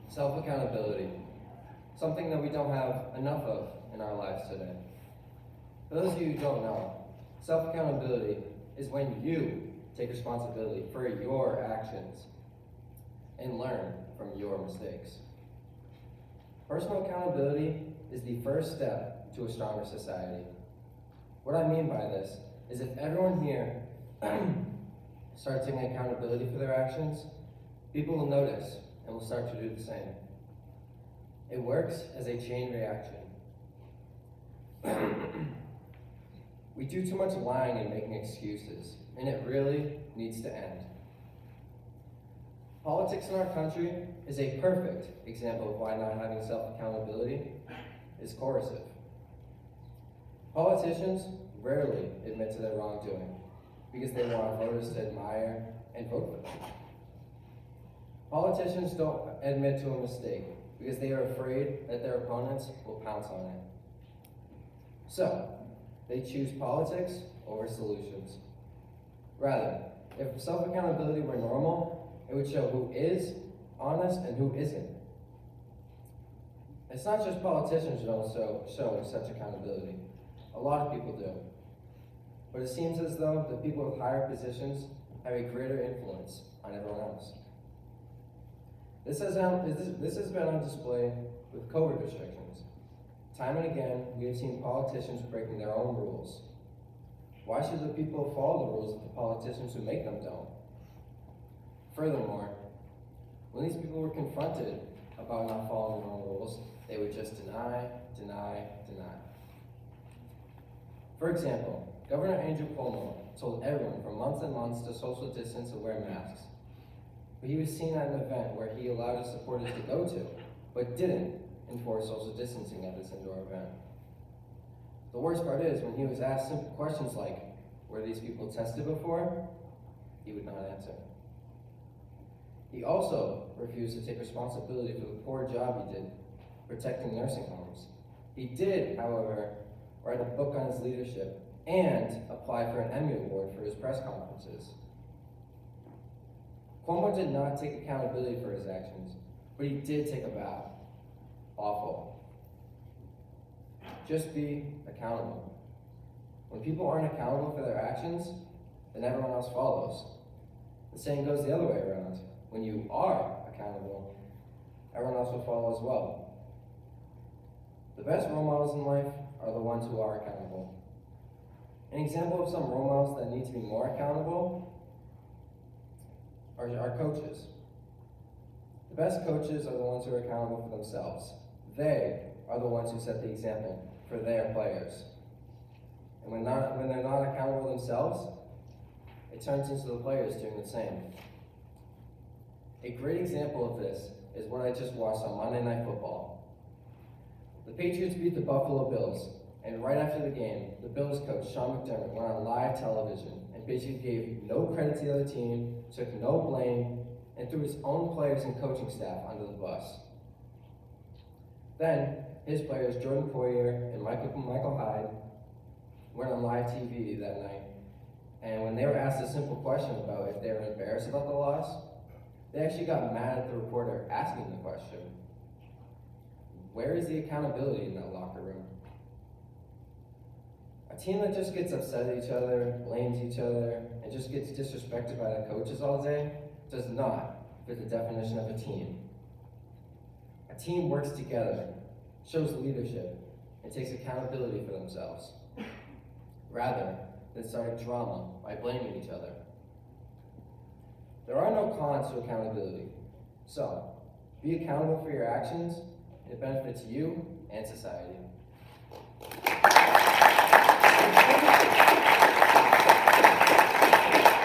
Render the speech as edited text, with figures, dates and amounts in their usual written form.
Self-accountability, something that we don't have enough of in our lives today. For those of you who don't know, self-accountability is when you take responsibility for your actions and learn from your mistakes. Personal accountability is the first step to a stronger society. What I mean by this is if everyone here starts taking accountability for their actions, people will notice and will start to do the same. It works as a chain reaction. We do too much lying and making excuses, and it really needs to end. Politics in our country is a perfect example of why not having self-accountability is coercive. Politicians rarely admit to their wrongdoing because they want voters to admire and vote for them. Politicians don't admit to a mistake because they are afraid that their opponents will pounce on it. So, they choose politics over solutions. Rather, if self-accountability were normal, it would show who is honest and who isn't. It's not just politicians who don't show such accountability. A lot of people do. But it seems as though the people with higher positions have a greater influence on everyone else. This has been on display with COVID restrictions. Time and again, we have seen politicians breaking their own rules. Why should the people follow the rules if the politicians who make them don't? Furthermore, when these people were confronted about not following their own rules, they would just deny. For example, Governor Andrew Cuomo told everyone for months and months to social distance and wear masks. But he was seen at an event where he allowed his supporters to go to, but didn't enforce social distancing at this indoor event. The worst part is, when he was asked simple questions like, were these people tested before? He would not answer. He also refused to take responsibility for the poor job he did protecting nursing homes. He did, however, write a book on his leadership and apply for an Emmy Award for his press conferences. Cuomo did not take accountability for his actions, but he did take a bow. Awful. Just be accountable. When people aren't accountable for their actions, then everyone else follows. The saying goes the other way around. When you are accountable, everyone else will follow as well. The best role models in life are the ones who are accountable. An example of some role models that need to be more accountable are our coaches. The best coaches are the ones who are accountable for themselves. They are the ones who set the example for their players. And when they're not accountable themselves, it turns into the players doing the same. A great example of this is what I just watched on Monday Night Football. The Patriots beat the Buffalo Bills, and right after the game, the Bills coach, Sean McDermott, went on live television and basically gave no credit to the other team, took no blame, and threw his own players and coaching staff under the bus. Then, his players, Jordan Poyer and Michael Hyde, went on live TV that night, and when they were asked a simple question about if they were embarrassed about the loss, they actually got mad at the reporter asking the question. Where is the accountability in that locker room? A team that just gets upset at each other, blames each other, and just gets disrespected by the coaches all day does not fit the definition of a team. A team works together, shows leadership, and takes accountability for themselves, rather than starting drama by blaming each other. There are no cons to accountability, so be accountable for your actions, and it benefits you and society.